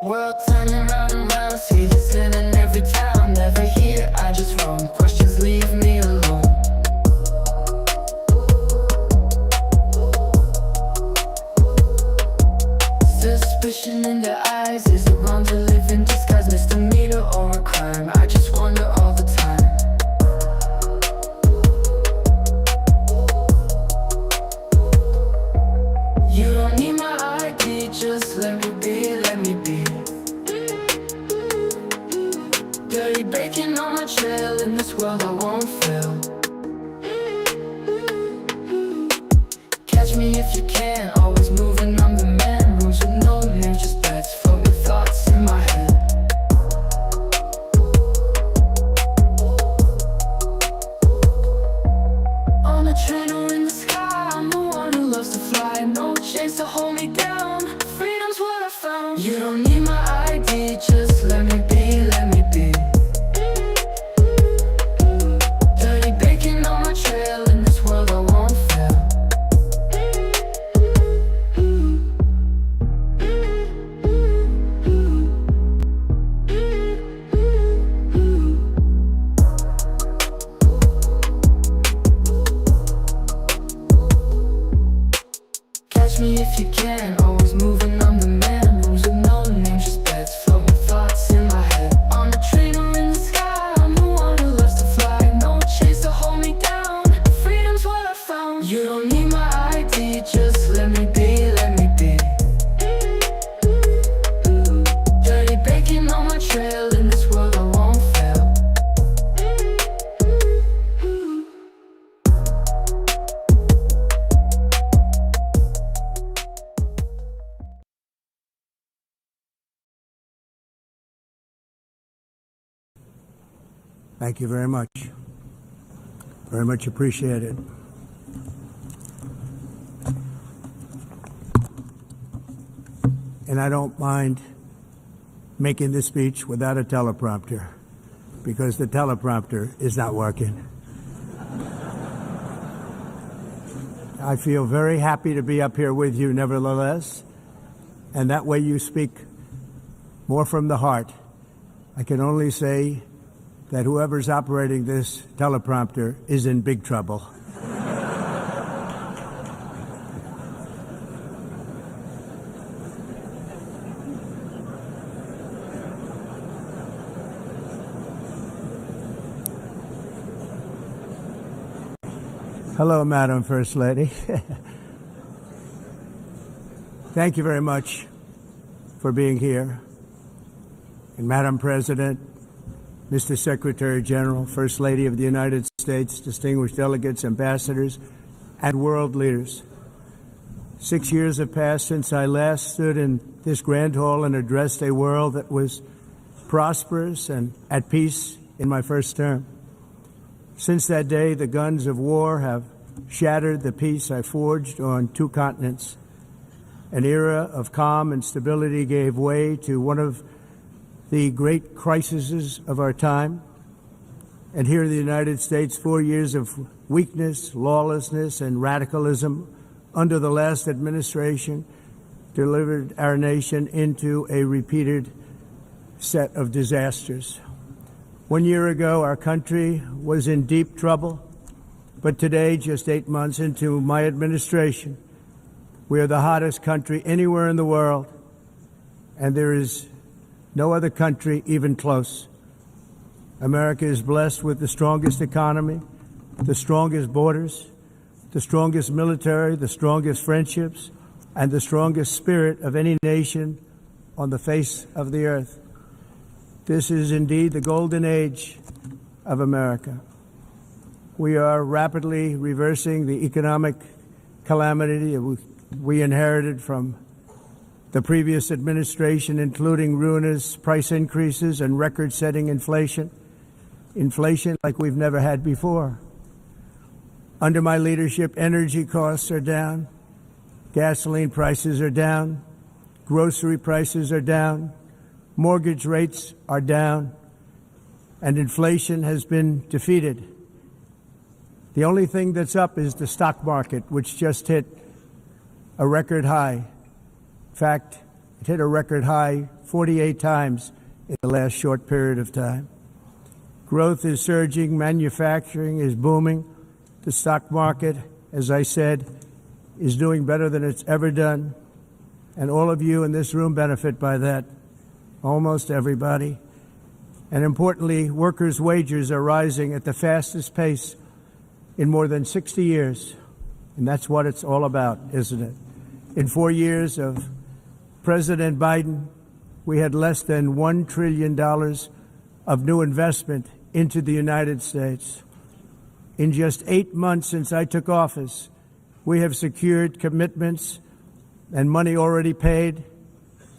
World turning round and round, see this in every town. Never here, I just roam. Questions leave me alone. Suspicion in their eyes, is it wrong to live in disguise? Misdemeanor or a crime? I just wonder all the time. You don't need my ID, just let me be, let me be. Dirty bacon on my trail, in this world I won't fail. Catch me if you can, always moving, I'm the man. Rooms with no name, just beds, floating thoughts in my head. On a train or in the sky, I'm the one who loves to fly. No chains to hold me down, freedom's what I found. You don't need my ID, just let me be, let me be. Dirty bacon on my trail, in this world I won't fail. Catch me if you can, always moving, I'm the man. Rooms with no name, just beds, floating thoughts in my head. On a train or in the sky, I'm the one who loves to fly. No chains to hold me down, freedom's what I found. You don't need my ID, just let me be, let me be. Dirty bacon on my trail, in this world I won't fail. Thank you very much. Very much appreciated. And I don't mind making this speech without a teleprompter, because the teleprompter is not working. I feel very happy to be up here with you nevertheless, and that way you speak more from the heart. I can only say that whoever's operating this teleprompter is in big trouble. Hello, Madam First Lady. Thank you very much for being here. And Madam President, Mr. Secretary General, First Lady of the United States, distinguished delegates, ambassadors, and world leaders. 6 years have passed since I last stood in this grand hall and addressed a world that was prosperous and at peace in my first term. Since that day, the guns of war have shattered the peace I forged on 2 continents. An era of calm and stability gave way to one of the great crises of our time. And here in the United States, 4 years of weakness, lawlessness, and radicalism under the last administration delivered our nation into a repeated set of disasters. 1 year ago, our country was in deep trouble, but today, just 8 months into my administration, we are the hottest country anywhere in the world, and there is no other country even close. America is blessed with the strongest economy, the strongest borders, the strongest military, the strongest friendships, and the strongest spirit of any nation on the face of the earth. This is indeed the golden age of America. We are rapidly reversing the economic calamity we inherited from the previous administration, including ruinous price increases and record-setting inflation like we've never had before. Under my leadership, energy costs are down, gasoline prices are down, grocery prices are down, mortgage rates are down, and inflation has been defeated. The only thing that's up is the stock market, which just hit a record high. In fact, it hit a record high 48 times in the last short period of time. Growth is surging, manufacturing is booming, the stock market, as I said, is doing better than it's ever done, and all of you in this room benefit by that, almost everybody. And importantly, workers' wages are rising at the fastest pace in more than 60 years, and that's what it's all about, isn't it? In 4 years of President Biden, we had less than $1 trillion of new investment into the United States. In just 8 months since I took office, we have secured commitments and money already paid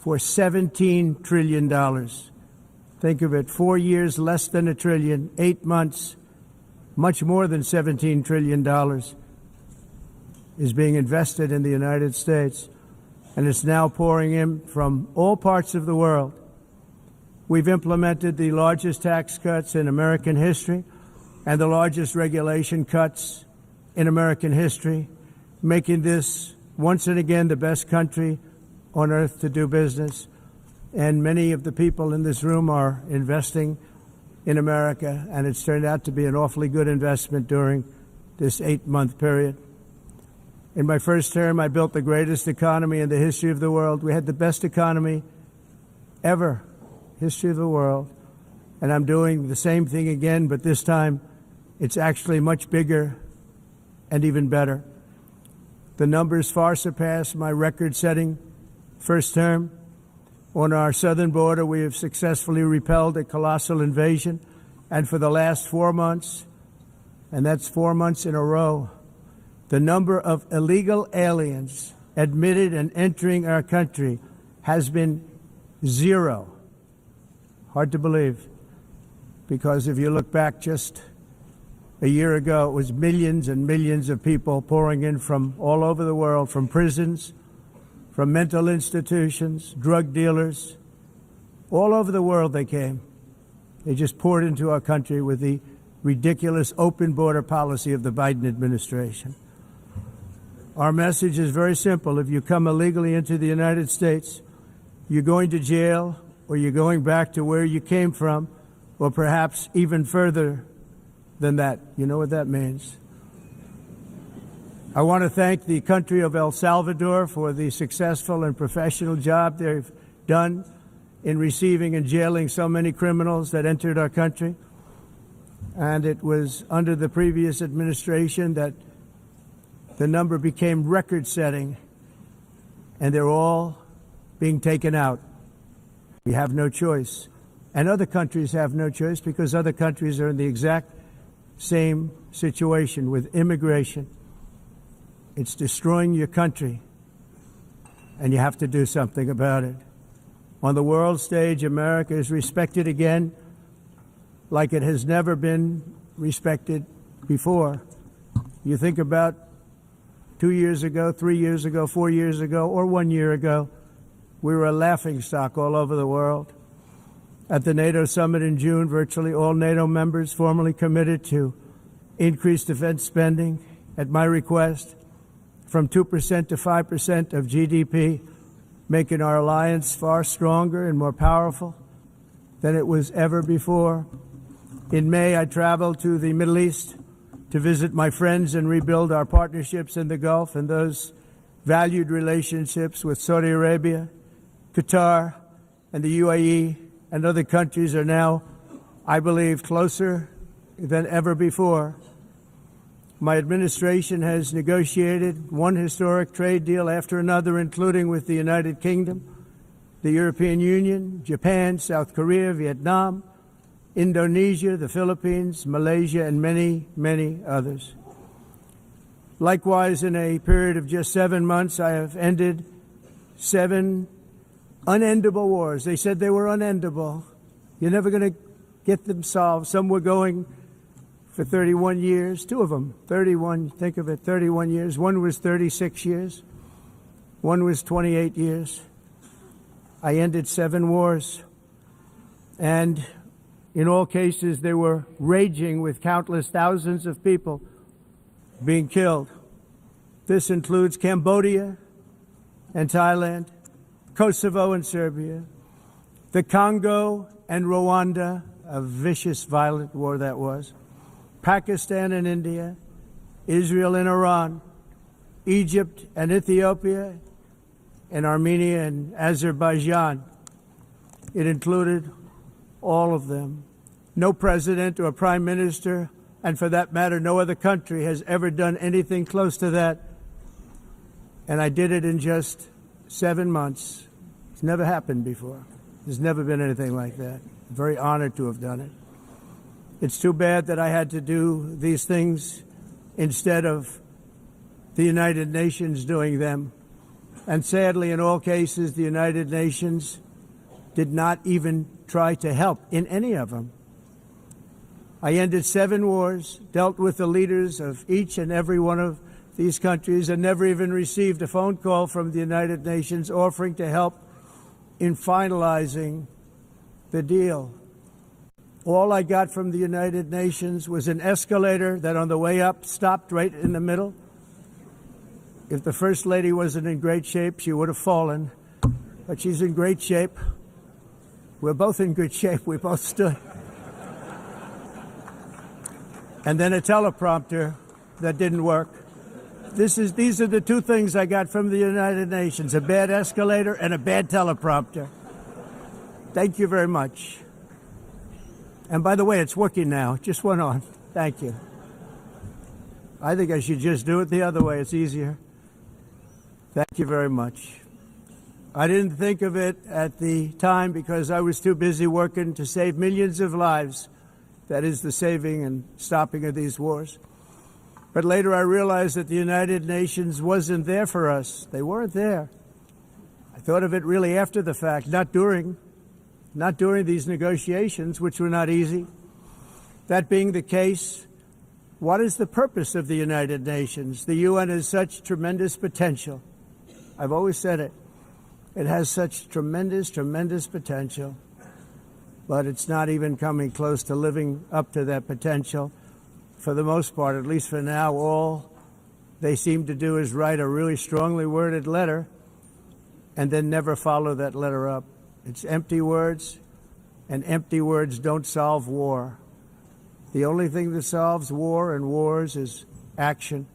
for $17 trillion. Think of it, 4 years, less than $1 trillion, 8 months, much more than $17 trillion is being invested in the United States, and it's now pouring in from all parts of the world. We've implemented the largest tax cuts in American history and the largest regulation cuts in American history, making this once and again the best country on earth to do business. And many of the people in this room are investing in America, and it's turned out to be an awfully good investment during this 8-month period. In my first term, I built the greatest economy in the history of the world. We had the best economy ever, history of the world. And I'm doing the same thing again, but this time it's actually much bigger and even better. The numbers far surpass my record-setting first term. On our southern border, we have successfully repelled a colossal invasion. And for the last 4 months, and that's 4 months in a row, the number of illegal aliens admitted and entering our country has been 0. Hard to believe, because if you look back just a year ago, it was millions and millions of people pouring in from all over the world, from prisons, from mental institutions, drug dealers. All over the world they came. They just poured into our country with the ridiculous open border policy of the Biden administration. Our message is very simple. If you come illegally into the United States, you're going to jail, or you're going back to where you came from, or perhaps even further than that. You know what that means. I want to thank the country of El Salvador for the successful and professional job they've done in receiving and jailing so many criminals that entered our country. And it was under the previous administration that the number became record-setting, and they're all being taken out. We have no choice. And other countries have no choice, because other countries are in the exact same situation with immigration. It's destroying your country, and you have to do something about it. On the world stage, America is respected again like it has never been respected before. You think about 2 years ago, 3 years ago, 4 years ago, or 1 year ago, we were a laughingstock all over the world. At the NATO summit in June, virtually all NATO members formally committed to increase defense spending, at my request, from 2% to 5% of GDP, making our alliance far stronger and more powerful than it was ever before. In May, I traveled to the Middle East to visit my friends and rebuild our partnerships in the Gulf and those valued relationships with Saudi Arabia, Qatar, and the UAE, and other countries are now, I believe, closer than ever before. My administration has negotiated one historic trade deal after another, including with the United Kingdom, the European Union, Japan, South Korea, Vietnam, Indonesia, the Philippines, Malaysia, and many, many others. Likewise, in a period of just 7 months, I have ended 7 unendable wars. They said they were unendable. You're never going to get them solved. Some were going for 31 years, 2 of them, 31, think of it, 31 years. One was 36 years. One was 28 years. I ended 7 wars. And in all cases, they were raging with countless thousands of people being killed. This includes Cambodia and Thailand, Kosovo and Serbia, The Congo and Rwanda, a vicious, violent war that was. Pakistan and India, Israel and Iran, Egypt and Ethiopia, and Armenia and Azerbaijan. It included all of them. No president or prime minister, and for that matter, no other country has ever done anything close to that. And I did it in just 7 months. It's never happened before. There's never been anything like that. I'm very honored to have done it. It's too bad that I had to do these things instead of the United Nations doing them. And sadly, in all cases, the United Nations did not even try to help in any of them. I ended 7 wars, dealt with the leaders of each and every one of these countries, and never even received a phone call from the United Nations offering to help in finalizing the deal. All I got from the United Nations was an escalator that on the way up stopped right in the middle. If the First Lady wasn't in great shape, she would have fallen. But she's in great shape. We're both in good shape. We both stood. And then a teleprompter that didn't work. These are the 2 things I got from the United Nations, a bad escalator and a bad teleprompter. Thank you very much. And by the way, it's working now. It just went on. Thank you. I think I should just do it the other way. It's easier. Thank you very much. I didn't think of it at the time because I was too busy working to save millions of lives. That is the saving and stopping of these wars. But later I realized that the United Nations wasn't there for us. They weren't there. I thought of it really after the fact, not during these negotiations, which were not easy. That being the case, what is the purpose of the United Nations? The UN has such tremendous potential. I've always said it. It has such tremendous, tremendous potential, but it's not even coming close to living up to that potential. For the most part, at least for now, all they seem to do is write a really strongly worded letter and then never follow that letter up. It's empty words, and empty words don't solve war. The only thing that solves war and wars is action.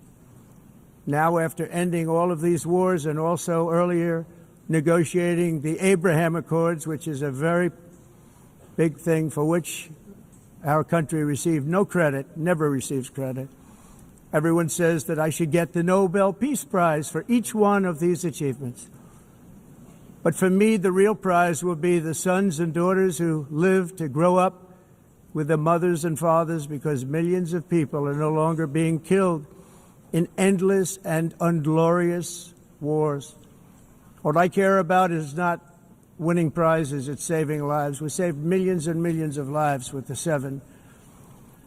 Now, after ending all of these wars and also earlier negotiating the Abraham Accords, which is a very big thing for which our country received no credit, never receives credit. Everyone says that I should get the Nobel Peace Prize for each one of these achievements. But for me, the real prize will be the sons and daughters who live to grow up with the mothers and fathers, because millions of people are no longer being killed in endless and unglorious wars. What I care about is not winning prizes, it's saving lives. We saved millions and millions of lives with the 7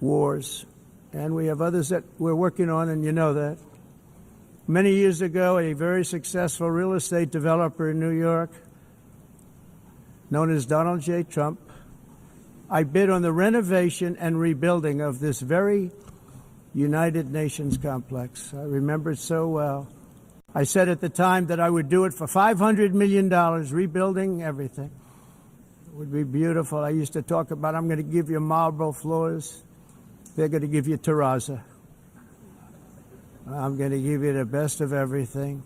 wars. And we have others that we're working on, and you know that. Many years ago, a very successful real estate developer in New York, known as Donald J. Trump, I bid on the renovation and rebuilding of this very United Nations complex. I remember it so well. I said at the time that I would do it for $500 million, rebuilding everything. It would be beautiful. I used to talk about, I'm going to give you marble floors. They're going to give you terrazzo. I'm going to give you the best of everything.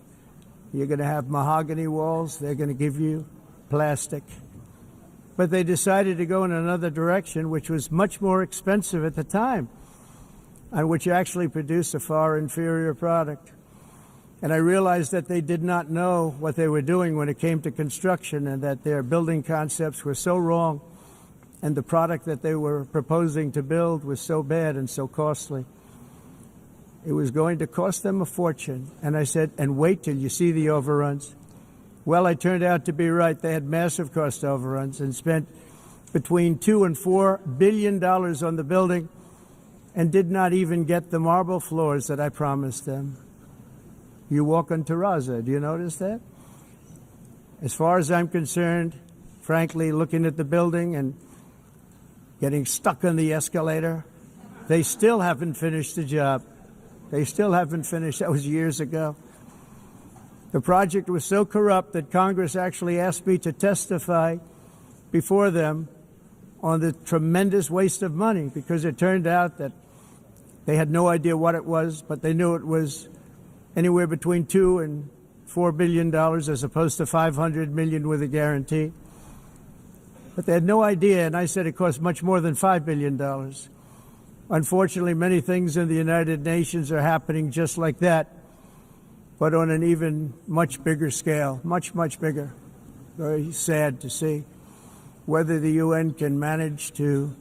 You're going to have mahogany walls. They're going to give you plastic. But they decided to go in another direction, which was much more expensive at the time, and which actually produced a far inferior product. And I realized that they did not know what they were doing when it came to construction, and that their building concepts were so wrong, and the product that they were proposing to build was so bad and so costly. It was going to cost them a fortune. And I said, and wait till you see the overruns. Well, I turned out to be right. They had massive cost overruns and spent between $2 and $4 billion on the building and did not even get the marble floors that I promised them. You walk on terrazzo. Do you notice that? As far as I'm concerned, frankly, looking at the building and getting stuck on the escalator, they still haven't finished the job. They still haven't finished. That was years ago. The project was so corrupt that Congress actually asked me to testify before them on the tremendous waste of money, because it turned out that they had no idea what it was, but they knew it was anywhere between $2 and $4 billion as opposed to $500 million with a guarantee. But they had no idea, and I said it cost much more than $5 billion. Unfortunately, many things in the United Nations are happening just like that, but on an even much bigger scale, much, much bigger. Very sad to see. Whether the UN can manage to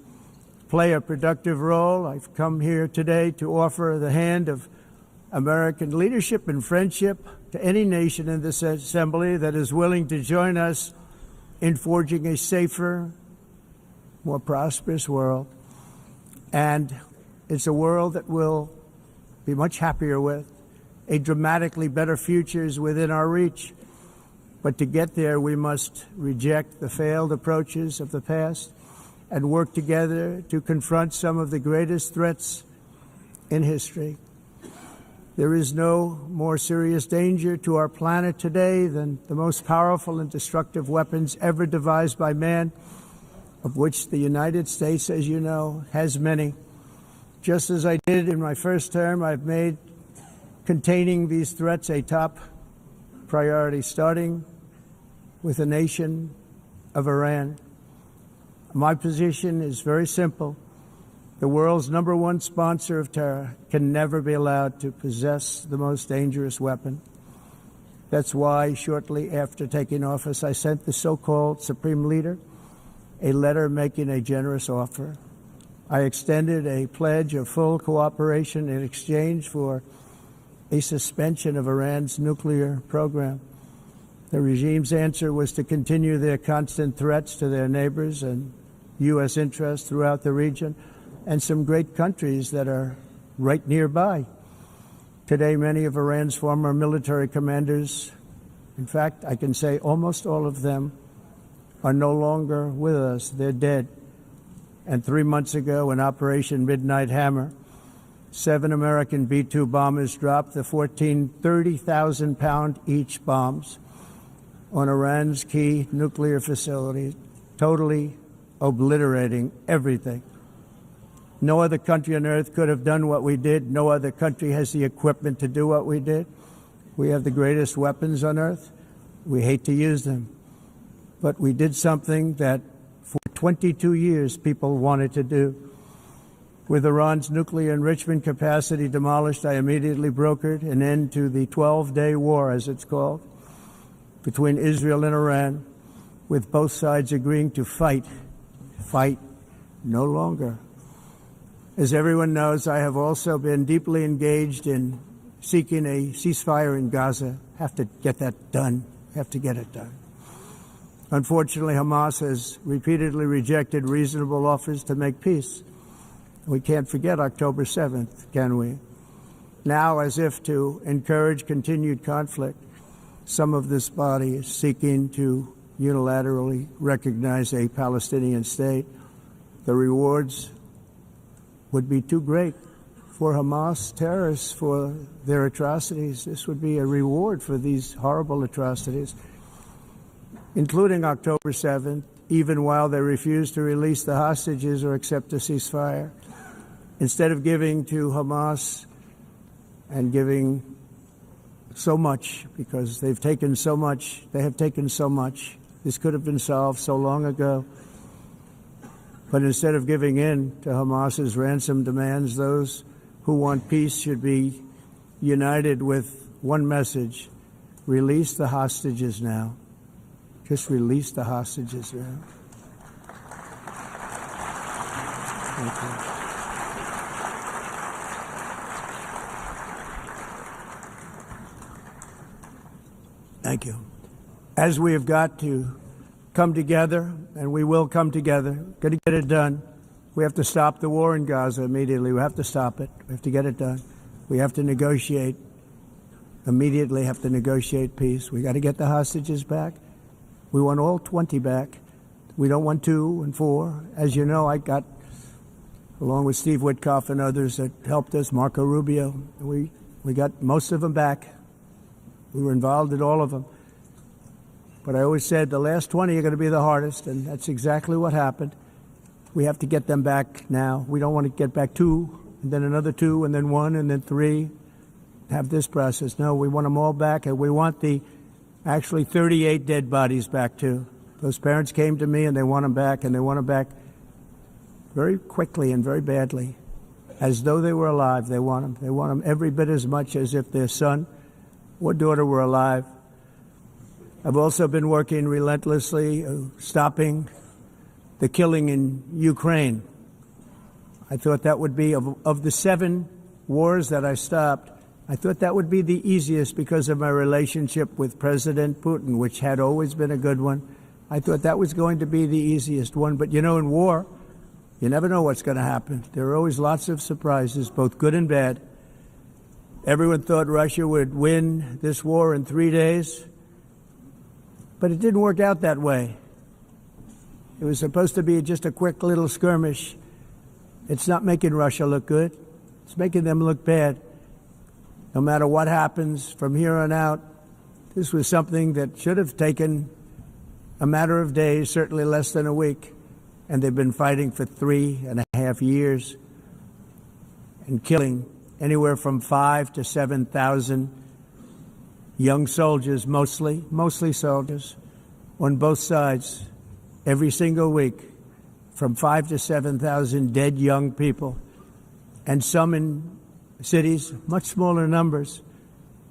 play a productive role, I've come here today to offer the hand of American leadership and friendship to any nation in this assembly that is willing to join us in forging a safer, more prosperous world. And it's a world that we'll be much happier with. A dramatically better future is within our reach. But to get there, we must reject the failed approaches of the past and work together to confront some of the greatest threats in history. There is no more serious danger to our planet today than the most powerful and destructive weapons ever devised by man, of which the United States, as you know, has many. Just as I did in my first term, I've made containing these threats a top priority, starting with the nation of Iran. My position is very simple. The world's #1 sponsor of terror can never be allowed to possess the most dangerous weapon. That's why shortly after taking office, I sent the so-called Supreme Leader a letter making a generous offer. I extended a pledge of full cooperation in exchange for a suspension of Iran's nuclear program. The regime's answer was to continue their constant threats to their neighbors and U.S. interests throughout the region, and some great countries that are right nearby. Today, many of Iran's former military commanders, in fact, I can say almost all of them, are no longer with us. They're dead. And 3 months ago, in Operation Midnight Hammer, 7 American B-2 bombers dropped the 14 30,000-pound each bombs on Iran's key nuclear facilities, totally obliterating everything. No other country on earth could have done what we did. No other country has the equipment to do what we did. We have the greatest weapons on earth. We hate to use them. But we did something that for 22 years people wanted to do. With Iran's nuclear enrichment capacity demolished, I immediately brokered an end to the 12-day war, as it's called, between Israel and Iran, with both sides agreeing to fight no longer. As everyone knows, I have also been deeply engaged in seeking a ceasefire in Gaza. Have to get that done. Have to get it done. Unfortunately, Hamas has repeatedly rejected reasonable offers to make peace. We can't forget October 7th, can we? Now, as if to encourage continued conflict, some of this body is seeking to unilaterally recognize a Palestinian state. The rewards would be too great for Hamas terrorists for their atrocities. This would be a reward for these horrible atrocities, including October 7th, even while they refuse to release the hostages or accept a ceasefire. Instead of giving to Hamas and giving so much, because they've taken so much, they have taken so much. This could have been solved so long ago. But instead of giving in to Hamas's ransom demands, those who want peace should be united with one message: release the hostages now. Just release the hostages now. Thank you. Thank you. As we have got to come together, and we will come together, got to get it done. We have to stop the war in Gaza immediately. We have to stop it. We have to get it done. We have to negotiate, immediately have to negotiate peace. We got to get the hostages back. We want all 20 back. We don't want 2 and 4. As you know, I got, along with Steve Witkoff and others that helped us, Marco Rubio, we got most of them back. We were involved in all of them. But I always said the last 20 are going to be the hardest, and that's exactly what happened. We have to get them back now. We don't want to get back 2, and then another 2, and then 1, and then 3. Have this process. No, we want them all back, and we want the actually 38 dead bodies back too. Those parents came to me, and they want them back, and they want them back very quickly and very badly, as though they were alive. They want them. They want them every bit as much as if their son or daughter were alive. I've also been working relentlessly, stopping the killing in Ukraine. I thought that would be, of the 7 wars that I stopped, I thought that would be the easiest because of my relationship with President Putin, which had always been a good one. I thought that was going to be the easiest one. But, you know, in war, you never know what's going to happen. There are always lots of surprises, both good and bad. Everyone thought Russia would win this war in 3 days, but it didn't work out that way. It was supposed to be just a quick little skirmish. It's not making Russia look good. It's making them look bad. No matter what happens from here on out, this was something that should have taken a matter of days, certainly less than a week. And they've been fighting for 3.5 years and killing anywhere from 5,000 to 7,000 young soldiers, mostly soldiers, on both sides, every single week, from 5,000 to 7,000 dead young people, and some in cities, much smaller numbers,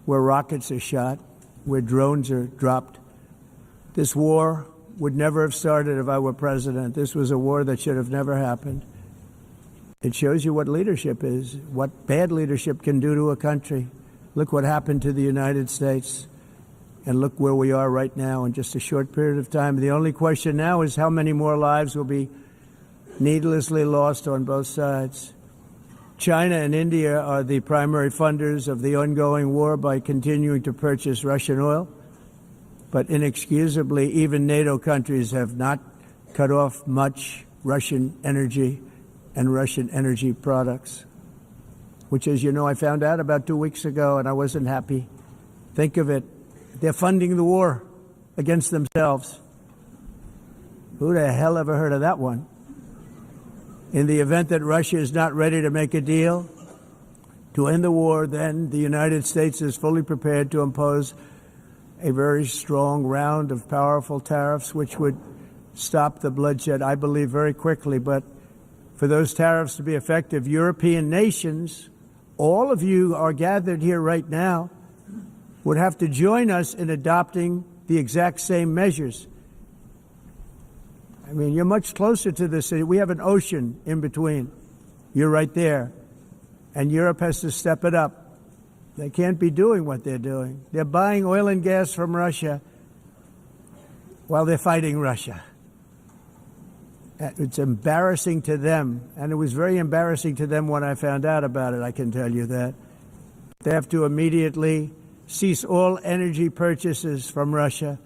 where rockets are shot, where drones are dropped. This war would never have started if I were president. This was a war that should have never happened. It shows you what leadership is, what bad leadership can do to a country. Look what happened to the United States, and look where we are right now in just a short period of time. The only question now is how many more lives will be needlessly lost on both sides. China and India are the primary funders of the ongoing war by continuing to purchase Russian oil. But inexcusably, even NATO countries have not cut off much Russian energy and Russian energy products, which, as you know, I found out about 2 weeks ago, and I wasn't happy. Think of it. They're funding the war against themselves. Who the hell ever heard of that one? In the event that Russia is not ready to make a deal to end the war, then the United States is fully prepared to impose a very strong round of powerful tariffs, which would stop the bloodshed, I believe, very quickly. But for those tariffs to be effective, European nations, all of you are gathered here right now, would have to join us in adopting the exact same measures. I mean, you're much closer to this. We have an ocean in between. You're right there. And Europe has to step it up. They can't be doing what they're doing. They're buying oil and gas from Russia while they're fighting Russia. It's embarrassing to them, and it was very embarrassing to them when I found out about it, I can tell you that. They have to immediately cease all energy purchases from Russia.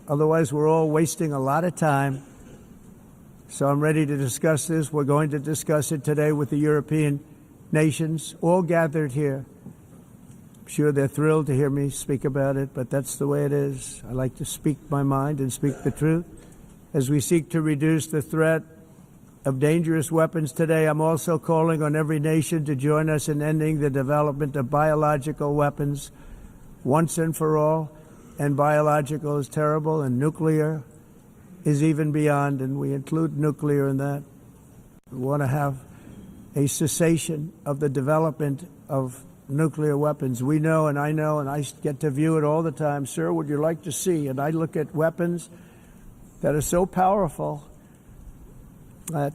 Otherwise, we're all wasting a lot of time. So I'm ready to discuss this. We're going to discuss it today with the European nations, all gathered here. I'm sure they're thrilled to hear me speak about it, but that's the way it is. I like to speak my mind and speak the truth. As we seek to reduce the threat of dangerous weapons today, I'm also calling on every nation to join us in ending the development of biological weapons once and for all. And biological is terrible, and nuclear is even beyond, and we include nuclear in that. We want to have a cessation of the development of nuclear weapons. We know, and I get to view it all the time. Sir, would you like to see? And I look at weapons that are so powerful that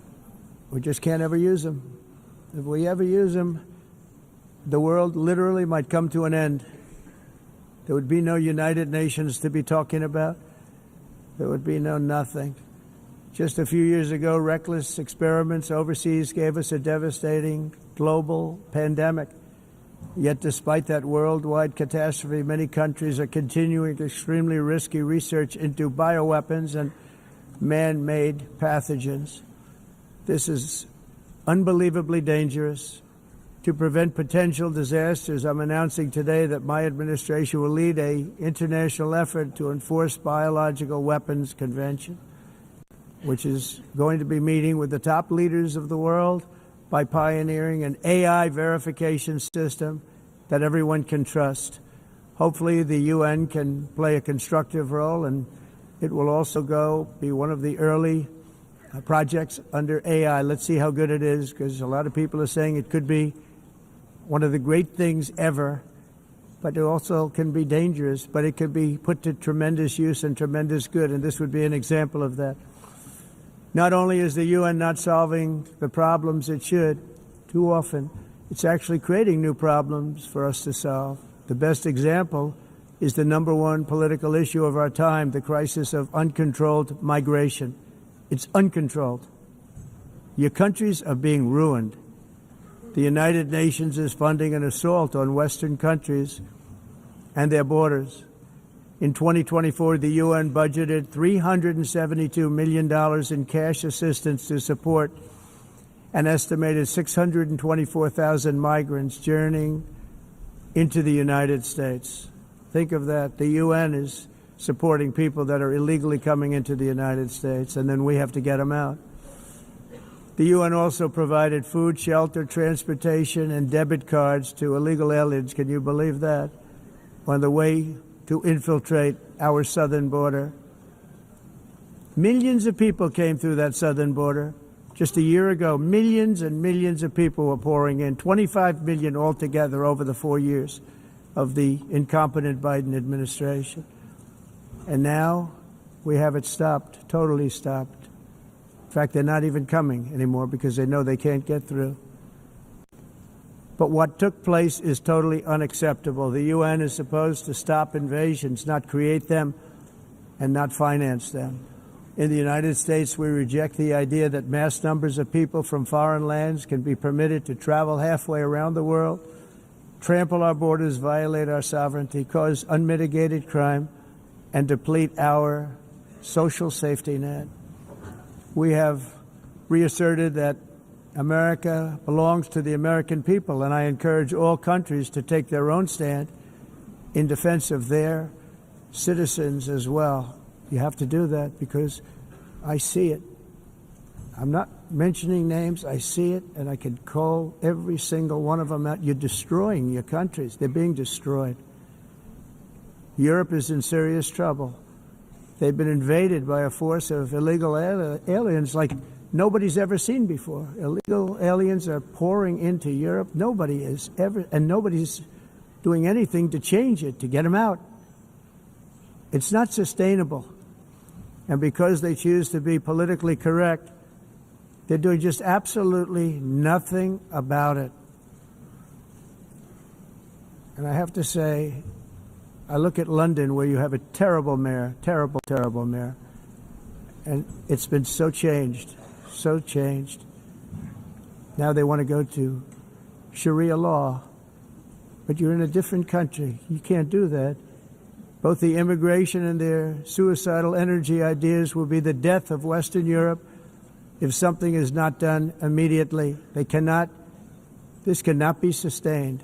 we just can't ever use them. If we ever use them, the world literally might come to an end. There would be no United Nations to be talking about. There would be no nothing. Just a few years ago, reckless experiments overseas gave us a devastating global pandemic. Yet despite that worldwide catastrophe, many countries are continuing extremely risky research into bioweapons and man-made pathogens. This is unbelievably dangerous, to prevent potential disasters, I'm announcing today that my administration will lead an international effort to enforce Biological Weapons Convention, which is going to be meeting with the top leaders of the world by pioneering an AI verification system that everyone can trust. Hopefully the UN can play a constructive role, and it will also be one of the early projects under AI. Let's see how good it is, because a lot of people are saying it could be one of the great things ever, but it also can be dangerous, but it could be put to tremendous use and tremendous good, and this would be an example of that. Not only is the UN not solving the problems it should, too often, it's actually creating new problems for us to solve. The best example is the number one political issue of our time, the crisis of uncontrolled migration. It's uncontrolled. Your countries are being ruined. The United Nations is funding an assault on Western countries and their borders. In 2024, the UN budgeted $372 million in cash assistance to support an estimated 624,000 migrants journeying into the United States. Think of that. The UN is supporting people that are illegally coming into the United States, and then we have to get them out. The UN also provided food, shelter, transportation, and debit cards to illegal aliens. Can you believe that? On the way to infiltrate our southern border. Millions of people came through that southern border. Just a year ago, millions and millions of people were pouring in, 25 million altogether over the 4 years of the incompetent Biden administration. And now we have it stopped, totally stopped. In fact, they're not even coming anymore because they know they can't get through. But what took place is totally unacceptable. The UN is supposed to stop invasions, not create them and not finance them. In the United States, we reject the idea that mass numbers of people from foreign lands can be permitted to travel halfway around the world, trample our borders, violate our sovereignty, cause unmitigated crime, and deplete our social safety net. We have reasserted that America belongs to the American people, and I encourage all countries to take their own stand in defense of their citizens as well. You have to do that because I see it. I'm not mentioning names. I see it, and I can call every single one of them out. You're destroying your countries. They're being destroyed. Europe is in serious trouble. They've been invaded by a force of illegal aliens like nobody's ever seen before. Illegal aliens are pouring into Europe. Nobody is ever, and nobody's doing anything to change it, to get them out. It's not sustainable. And because they choose to be politically correct, they're doing just absolutely nothing about it. And I have to say, I look at London, where you have a terrible mayor, terrible, terrible mayor. And it's been so changed, so changed. Now they want to go to Sharia law. But you're in a different country. You can't do that. Both the immigration and their suicidal energy ideas will be the death of Western Europe if something is not done immediately. This cannot be sustained.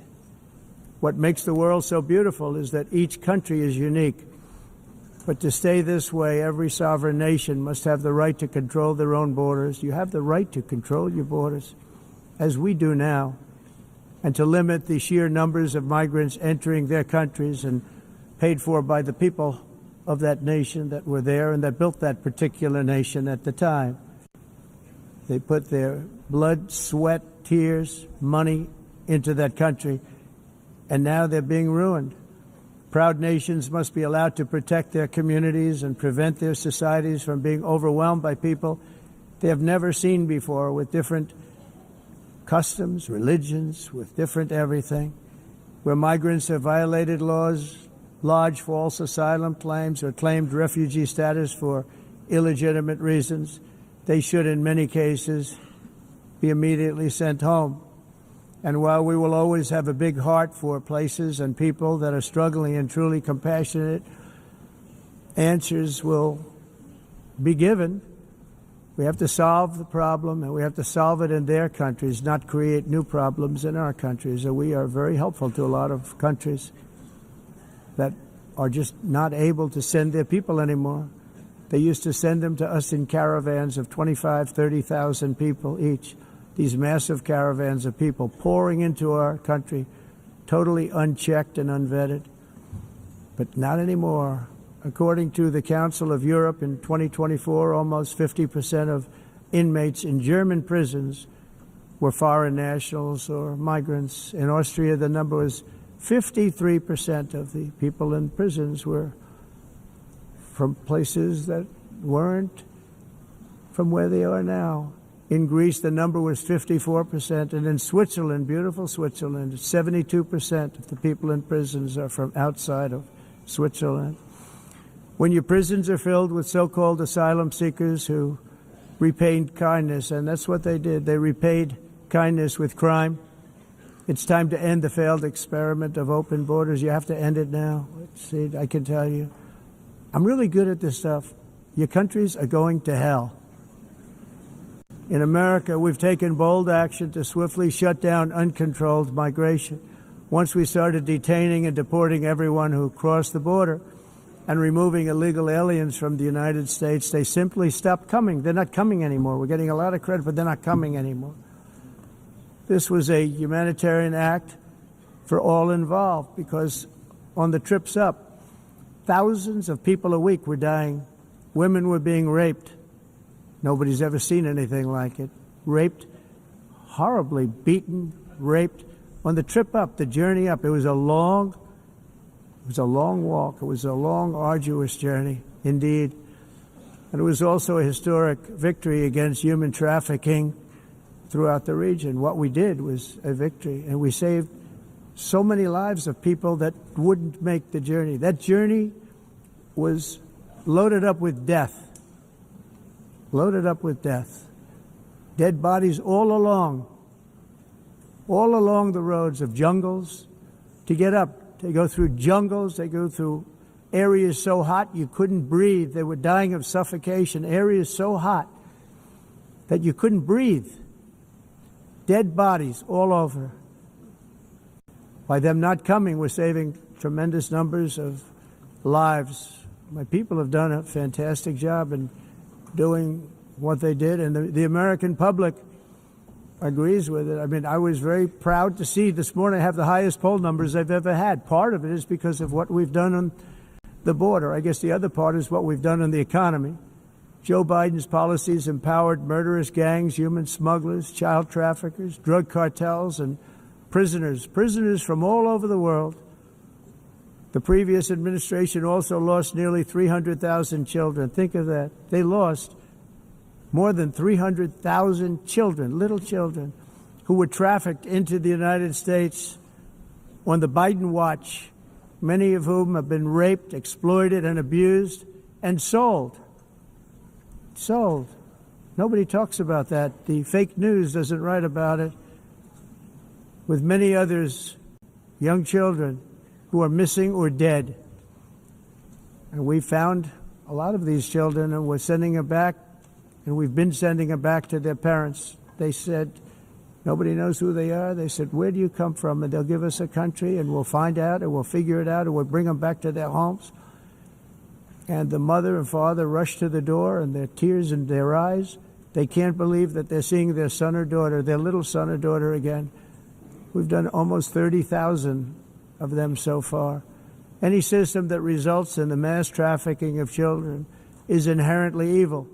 What makes the world so beautiful is that each country is unique. But to stay this way, every sovereign nation must have the right to control their own borders. You have the right to control your borders, as we do now, and to limit the sheer numbers of migrants entering their countries and paid for by the people of that nation that were there and that built that particular nation at the time. They put their blood, sweat, tears, money into that country, and now they're being ruined. Proud nations must be allowed to protect their communities and prevent their societies from being overwhelmed by people they have never seen before, with different customs, religions, with different everything. Where migrants have violated laws, lodged false asylum claims, or claimed refugee status for illegitimate reasons, they should, in many cases, be immediately sent home. And while we will always have a big heart for places and people that are struggling and truly compassionate, answers will be given. We have to solve the problem, and we have to solve it in their countries, not create new problems in our countries. And we are very helpful to a lot of countries that are just not able to send their people anymore. They used to send them to us in caravans of 25, 30,000 people each. These massive caravans of people pouring into our country, totally unchecked and unvetted. But not anymore. According to the Council of Europe, in 2024, almost 50% of inmates in German prisons were foreign nationals or migrants. In Austria, the number was 53% of the people in prisons were from places that weren't from where they are now. In Greece, the number was 54%, and in Switzerland, beautiful Switzerland, 72% of the people in prisons are from outside of Switzerland. When your prisons are filled with so-called asylum seekers who repaid kindness, and that's what they did, they repaid kindness with crime. It's time to end the failed experiment of open borders. You have to end it now. See, I can tell you, I'm really good at this stuff. Your countries are going to hell. In America, we've taken bold action to swiftly shut down uncontrolled migration. Once we started detaining and deporting everyone who crossed the border and removing illegal aliens from the United States, they simply stopped coming. They're not coming anymore. We're getting a lot of credit, but they're not coming anymore. This was a humanitarian act for all involved, because on the trips up, thousands of people a week were dying. Women were being raped. Nobody's ever seen anything like it. Raped, horribly beaten, raped. On the trip up, the journey up, it was a long walk. It was a long, arduous journey, indeed. And it was also a historic victory against human trafficking throughout the region. What we did was a victory, and we saved so many lives of people that wouldn't make the journey. That journey was loaded up with death. Loaded up with death. Dead bodies all along the roads of jungles to get up. They go through jungles, they go through areas so hot you couldn't breathe. They were dying of suffocation, areas so hot that you couldn't breathe. Dead bodies all over. By them not coming, we're saving tremendous numbers of lives. My people have done a fantastic job in doing what they did, and the American public agrees with it. I mean, I was very proud to see this morning I have the highest poll numbers I've ever had. Part of it is because of what we've done on the border. I guess the other part is what we've done on the economy. Joe Biden's policies empowered murderous gangs, human smugglers, child traffickers, drug cartels, and prisoners from all over the world. The previous administration also lost nearly 300,000 children. Think of that. They lost more than 300,000 children, little children, who were trafficked into the United States on the Biden watch, many of whom have been raped, exploited, and abused, and sold. Sold. Nobody talks about that. The fake news doesn't write about it. With many others, young children who are missing or dead. And we found a lot of these children, and we're sending them back. And we've been sending them back to their parents. They said, nobody knows who they are. They said, where do you come from? And they'll give us a country, and we'll find out, and we'll figure it out, and we'll bring them back to their homes. And the mother and father rush to the door, and their tears in their eyes. They can't believe that they're seeing their son or daughter, their little son or daughter again. We've done almost 30,000 of them so far. Any system that results in the mass trafficking of children is inherently evil.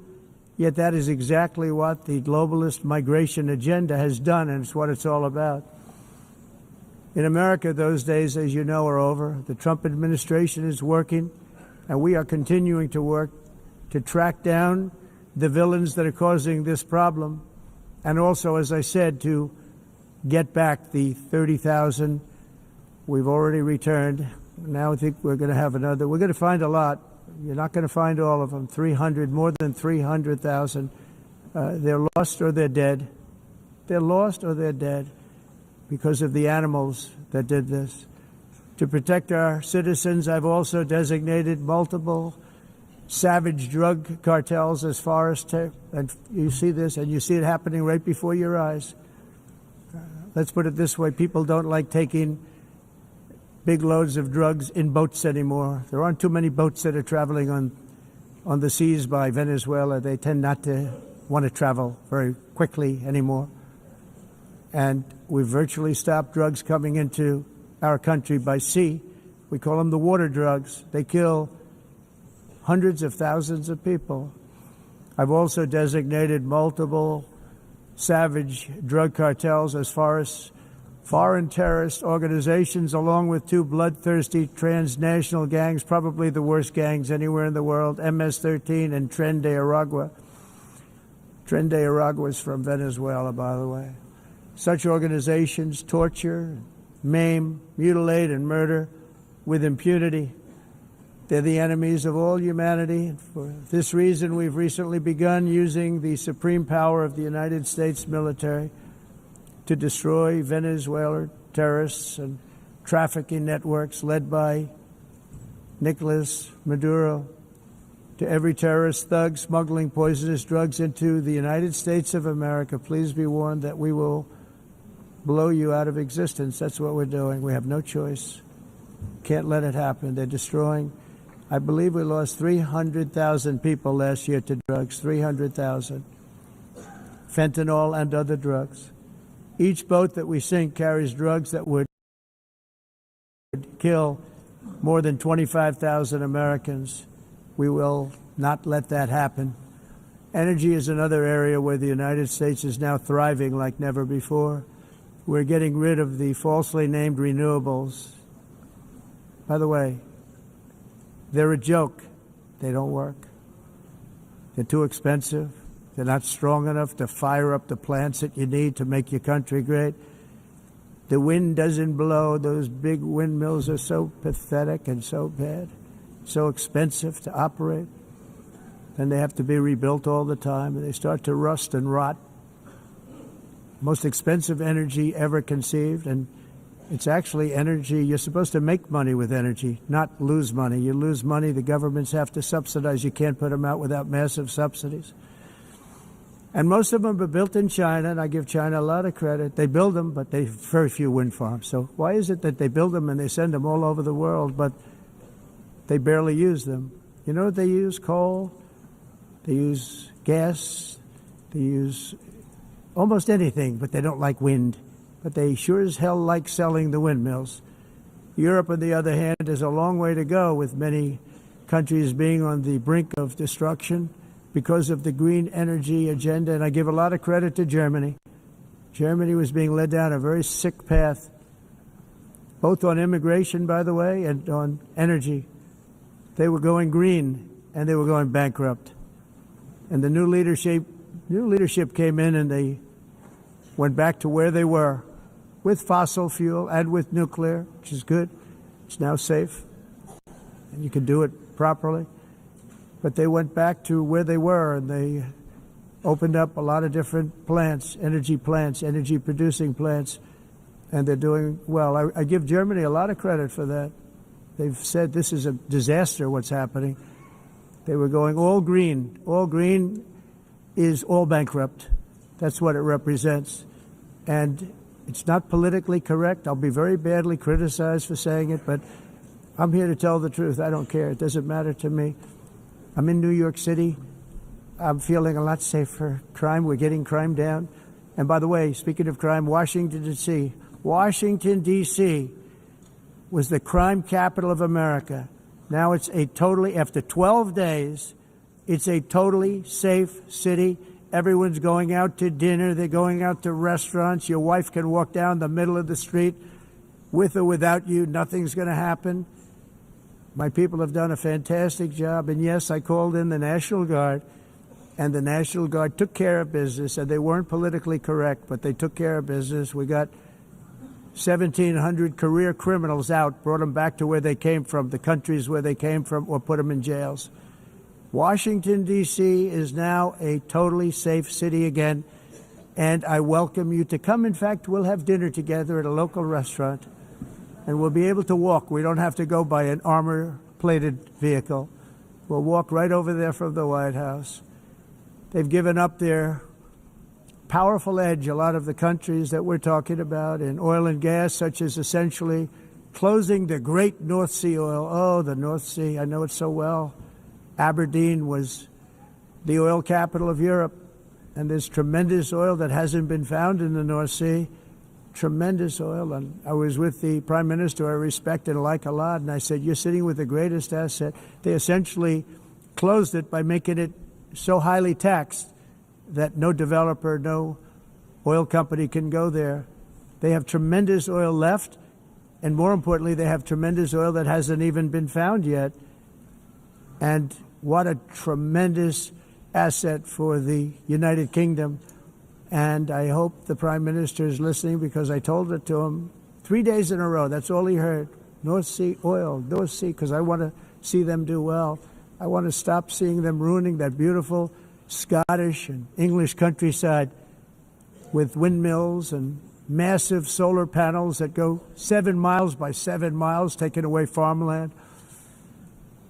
Yet that is exactly what the globalist migration agenda has done, and it's what it's all about. In America, those days, as you know, are over. The Trump administration is working, and we are continuing to work to track down the villains that are causing this problem, and also, as I said, to get back the 30,000 we've already returned. Now I think we're going to have another. We're going to find a lot. You're not going to find all of them. 300, more than 300,000. They're lost or they're dead. They're lost or they're dead because of the animals that did this. To protect our citizens, I've also designated multiple savage drug cartels as far as and you see this, and you see it happening right before your eyes. Let's put it this way: people don't like taking big loads of drugs in boats anymore. There aren't too many boats that are traveling on the seas by Venezuela. They tend not to want to travel very quickly anymore. And we've virtually stopped drugs coming into our country by sea. We call them the water drugs. They kill hundreds of thousands of people. I've also designated multiple savage drug cartels as far as foreign terrorist organizations, along with two bloodthirsty transnational gangs, probably the worst gangs anywhere in the world, MS-13 and Tren de Aragua. Tren de Aragua is from Venezuela, by the way. Such organizations torture, maim, mutilate, and murder with impunity. They're the enemies of all humanity. For this reason, we've recently begun using the supreme power of the United States military to destroy Venezuelan terrorists and trafficking networks led by Nicolas Maduro. To every terrorist thug smuggling poisonous drugs into the United States of America, please be warned that we will blow you out of existence. That's what we're doing. We have no choice. Can't let it happen. They're destroying. I believe we lost 300,000 people last year to drugs, 300,000. Fentanyl and other drugs. Each boat that we sink carries drugs that would kill more than 25,000 Americans. We will not let that happen. Energy is another area where the United States is now thriving like never before. We're getting rid of the falsely named renewables. By the way, they're a joke. They don't work. They're too expensive. They're not strong enough to fire up the plants that you need to make your country great. The wind doesn't blow. Those big windmills are so pathetic and so bad, so expensive to operate. And they have to be rebuilt all the time, and they start to rust and rot. Most expensive energy ever conceived, and it's actually energy. You're supposed to make money with energy, not lose money. You lose money, the governments have to subsidize. You can't put them out without massive subsidies. And most of them are built in China, and I give China a lot of credit. They build them, but they have very few wind farms. So why is it that they build them and they send them all over the world, but they barely use them? You know what they use? Coal. They use gas. They use almost anything, but they don't like wind. But they sure as hell like selling the windmills. Europe, on the other hand, has a long way to go, with many countries being on the brink of destruction because of the green energy agenda. And I give a lot of credit to Germany. Germany was being led down a very sick path, both on immigration, by the way, and on energy. They were going green, and they were going bankrupt. And the new leadership came in, and they went back to where they were, with fossil fuel and with nuclear, which is good. It's now safe, and you can do it properly. But they went back to where they were, and they opened up a lot of different plants, energy-producing plants, and they're doing well. I give Germany a lot of credit for that. They've said this is a disaster, what's happening. They were going all green. All green is all bankrupt. That's what it represents. And it's not politically correct. I'll be very badly criticized for saying it, but I'm here to tell the truth. I don't care. It doesn't matter to me. I'm in New York City. I'm feeling a lot safer. Crime, we're getting crime down. And by the way, speaking of crime, Washington, D.C. Washington, D.C. was the crime capital of America. Now it's after 12 days, it's a totally safe city. Everyone's going out to dinner. They're going out to restaurants. Your wife can walk down the middle of the street with or without you. Nothing's going to happen. My people have done a fantastic job. And yes, I called in the National Guard, and the National Guard took care of business, and they weren't politically correct, but they took care of business. We got 1,700 career criminals out, brought them back to where they came from, the countries where they came from, or put them in jails. Washington, D.C. is now a totally safe city again, and I welcome you to come. In fact, we'll have dinner together at a local restaurant, and we'll be able to walk. We don't have to go by an armor-plated vehicle. will walk right over there from the White House. They've given up their powerful edge, a lot of the countries that we're talking about, in oil and gas, such as essentially closing the great North Sea oil. Oh, the North Sea, I know it so well. Aberdeen was the oil capital of Europe, and there's tremendous oil that hasn't been found in the North Sea. Tremendous oil. And I was with the Prime Minister I respect and like a lot, and I said, you're sitting with the greatest asset. They essentially closed it by making it so highly taxed that no developer, no oil company can go there. They have tremendous oil left, and more importantly, they have tremendous oil that hasn't even been found yet. And what a tremendous asset for the United Kingdom. And I hope the Prime Minister is listening, because I told it to him 3 days in a row. That's all he heard. North Sea oil, North Sea, because I want to see them do well. I want to stop seeing them ruining that beautiful Scottish and English countryside with windmills and massive solar panels that go 7 miles by 7 miles, taking away farmland.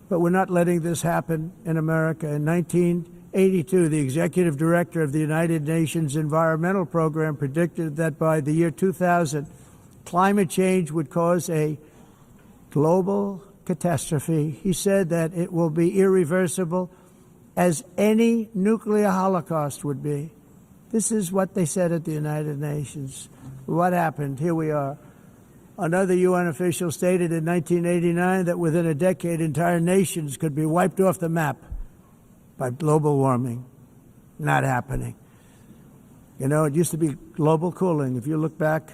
But we're not letting this happen in America. In 1982, the executive director of the United Nations Environmental Program predicted that by the year 2000, climate change would cause a global catastrophe. He said that it will be irreversible, as any nuclear holocaust would be. This is what they said at the United Nations. What happened? Here we are. Another UN official stated in 1989 that within a decade, entire nations could be wiped off the map by global warming. Not happening. You know, it used to be global cooling. If you look back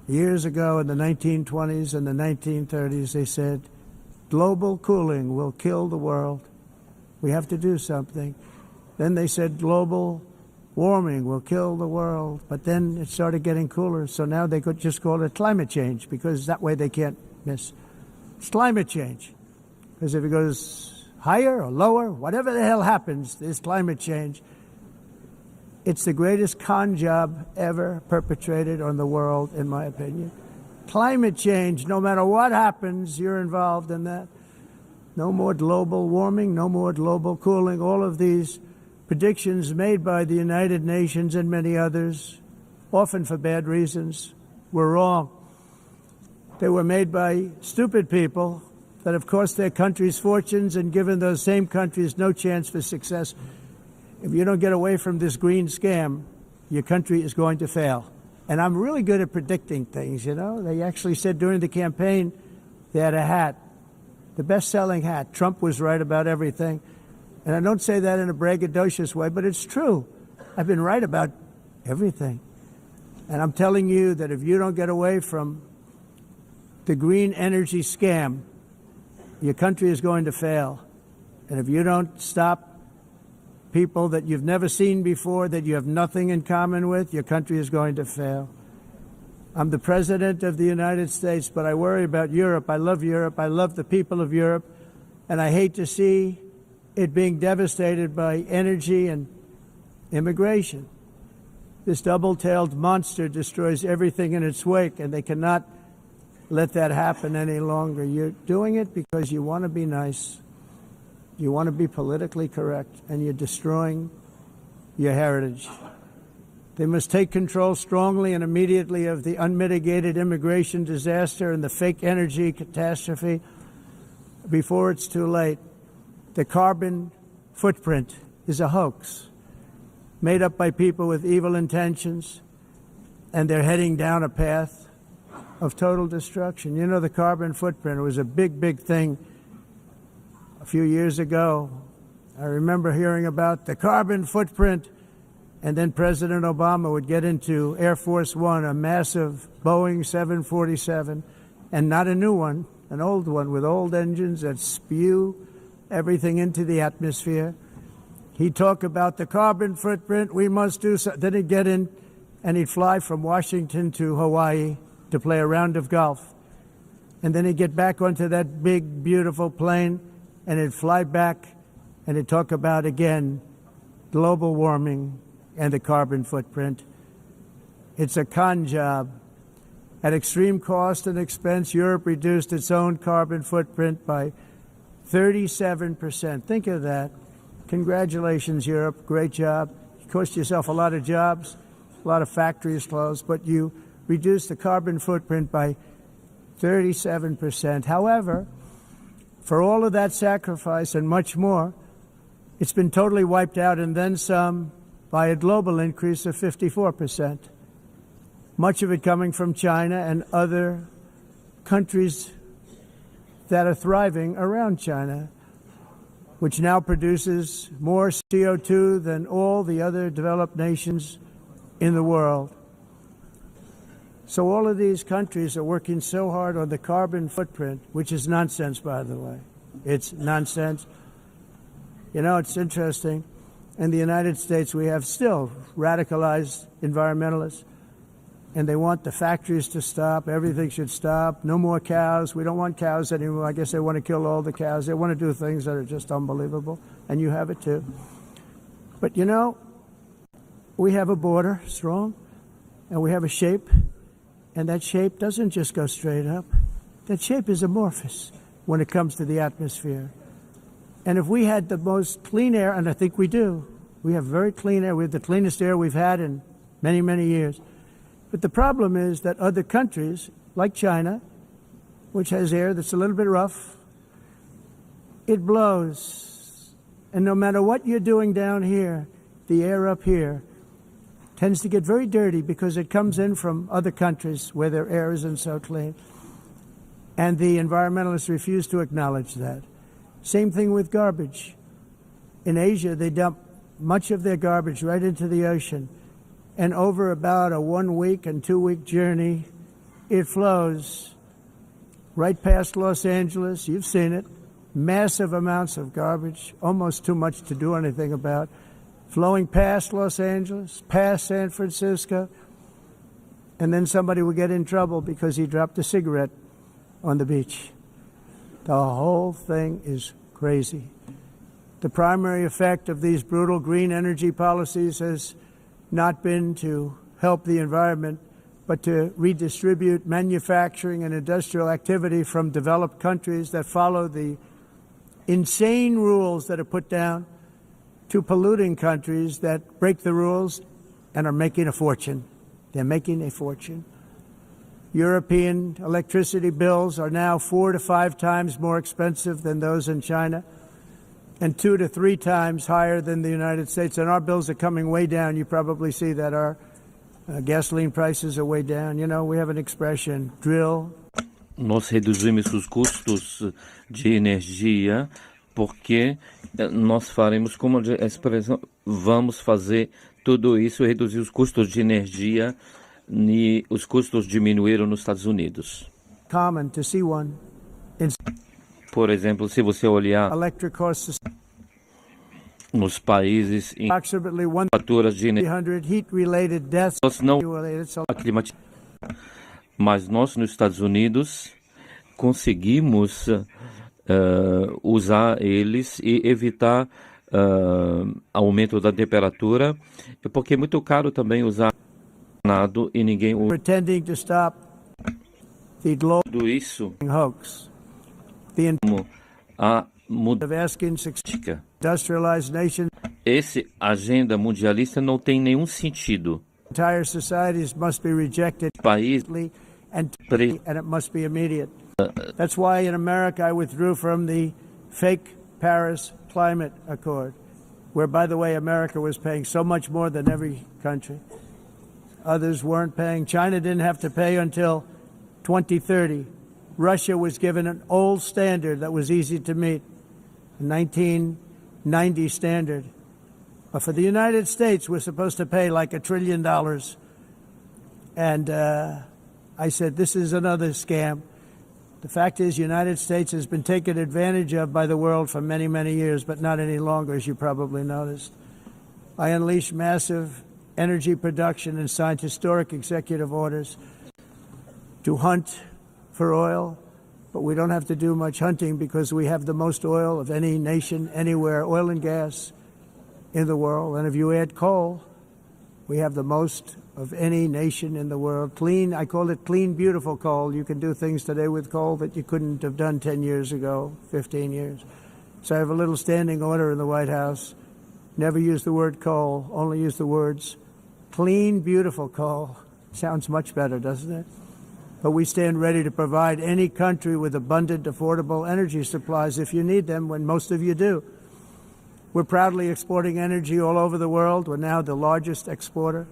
years ago in the 1920s and the 1930s, they said global cooling will kill the world. We have to do something. Then they said global warming will kill the world. But then it started getting cooler. So now they could just call it climate change, because that way they can't miss. It's climate change. Because if it goes higher or lower, whatever the hell happens, there's climate change. It's the greatest con job ever perpetrated on the world, in my opinion. Climate change, no matter what happens, you're involved in that. No more global warming, no more global cooling. All of these predictions made by the United Nations and many others, often for bad reasons, were wrong. They were made by stupid people that have cost their countries fortunes and given those same countries no chance for success. If you don't get away from this green scam, your country is going to fail. And I'm really good at predicting things, you know. They actually said during the campaign they had a hat, the best-selling hat. Trump was right about everything. And I don't say that in a braggadocious way, but it's true. I've been right about everything. And I'm telling you that if you don't get away from the green energy scam, your country is going to fail. And if you don't stop people that you've never seen before, that you have nothing in common with, your country is going to fail. I'm the President of the United States, but I worry about Europe. I love Europe. I love the people of Europe. And I hate to see it being devastated by energy and immigration. This double-tailed monster destroys everything in its wake, and they cannot let that happen any longer. You're doing it because you want to be nice. You want to be politically correct, and you're destroying your heritage. They must take control strongly and immediately of the unmitigated immigration disaster and the fake energy catastrophe before it's too late. The carbon footprint is a hoax made up by people with evil intentions, and they're heading down a path of total destruction. You know, the carbon footprint, it was a big, big thing a few years ago. I remember hearing about the carbon footprint, and then President Obama would get into Air Force One, a massive Boeing 747, and not a new one, an old one with old engines that spew everything into the atmosphere. He'd talk about the carbon footprint, we must do so. Then he'd get in and he'd fly from Washington to Hawaii to play a round of golf. And then he'd get back onto that big, beautiful plane and he'd fly back and he'd talk about, again, global warming and the carbon footprint. It's a con job. At extreme cost and expense, Europe reduced its own carbon footprint by 37%. Think of that. Congratulations, Europe. Great job. You cost yourself a lot of jobs, a lot of factories closed, but you reduced the carbon footprint by 37%. However, for all of that sacrifice and much more, it's been totally wiped out and then some by a global increase of 54%. Much of it coming from China and other countries that are thriving around China, which now produces more CO2 than all the other developed nations in the world. So all of these countries are working so hard on the carbon footprint, which is nonsense, by the way. It's nonsense. You know, it's interesting. In the United States, we have still radicalized environmentalists, and they want the factories to stop. Everything should stop. No more cows. We don't want cows anymore. I guess they want to kill all the cows. They want to do things that are just unbelievable, and you have it too. But you know, we have a border, strong, and we have a shape, and that shape doesn't just go straight up. That shape is amorphous when it comes to the atmosphere. And if we had the most clean air, and I think we do, we have very clean air. We have the cleanest air we've had in many, many years. But the problem is that other countries, like China, which has air that's a little bit rough, it blows. And no matter what you're doing down here, the air up here tends to get very dirty because it comes in from other countries where their air isn't so clean. And the environmentalists refuse to acknowledge that. Same thing with garbage. In Asia, they dump much of their garbage right into the ocean. And over about a 1 week and 2 week journey, it flows right past Los Angeles. You've seen it. Massive amounts of garbage, almost too much to do anything about, flowing past Los Angeles, past San Francisco, and then somebody will get in trouble because he dropped a cigarette on the beach. The whole thing is crazy. The primary effect of these brutal green energy policies has not been to help the environment, but to redistribute manufacturing and industrial activity from developed countries that follow the insane rules that are put down to polluting countries that break the rules and are making a fortune. They're making a fortune. European electricity bills are now 4 to 5 times more expensive than those in China, and 2 to 3 times higher than the United States. And our bills are coming way down. You probably see that our gasoline prices are way down. You know, we have an expression, drill. Nós reduzimos os custos de energia porque nós faremos, como a expressão, vamos fazer tudo isso, reduzir os custos de energia, e os custos diminuíram nos Estados Unidos. Common to see one. Por exemplo, se você olhar Electric costs nos países em approximately faturas de energia, 100 heat-related deaths. nós não mas nós nos Estados Unidos conseguimos usar eles e evitar aumento da temperatura, porque é muito caro também usar nada e ninguém usa. Pretending to stop the global Tudo isso hoax. The como a of asking mudança. industrialized nations, Esse agenda mundialista não tem nenhum sentido. entire societies must be rejected País and it must be immediate. That's why in America I withdrew from the fake Paris Climate Accord, where, by the way, America was paying so much more than every country. Others weren't paying. China didn't have to pay until 2030. Russia was given an old standard that was easy to meet, a 1990 standard. But for the United States, we're supposed to pay like $1 trillion. And I said, this is another scam. The fact is, the United States has been taken advantage of by the world for many, many years, but not any longer, as you probably noticed. I unleashed massive energy production and signed historic executive orders to hunt for oil, but we don't have to do much hunting because we have the most oil of any nation, anywhere, oil and gas in the world. And if you add coal, We have the most of any nation in the world. Clean, I call it clean, beautiful coal. You can do things today with coal that you couldn't have done 10 years ago, 15 years. So I have a little standing order in the White House. Never use the word coal, only use the words clean, beautiful coal. Sounds much better, doesn't it? But we stand ready to provide any country with abundant, affordable energy supplies if you need them, when most of you do. We're proudly exporting energy all over the world. We're now the largest exporter.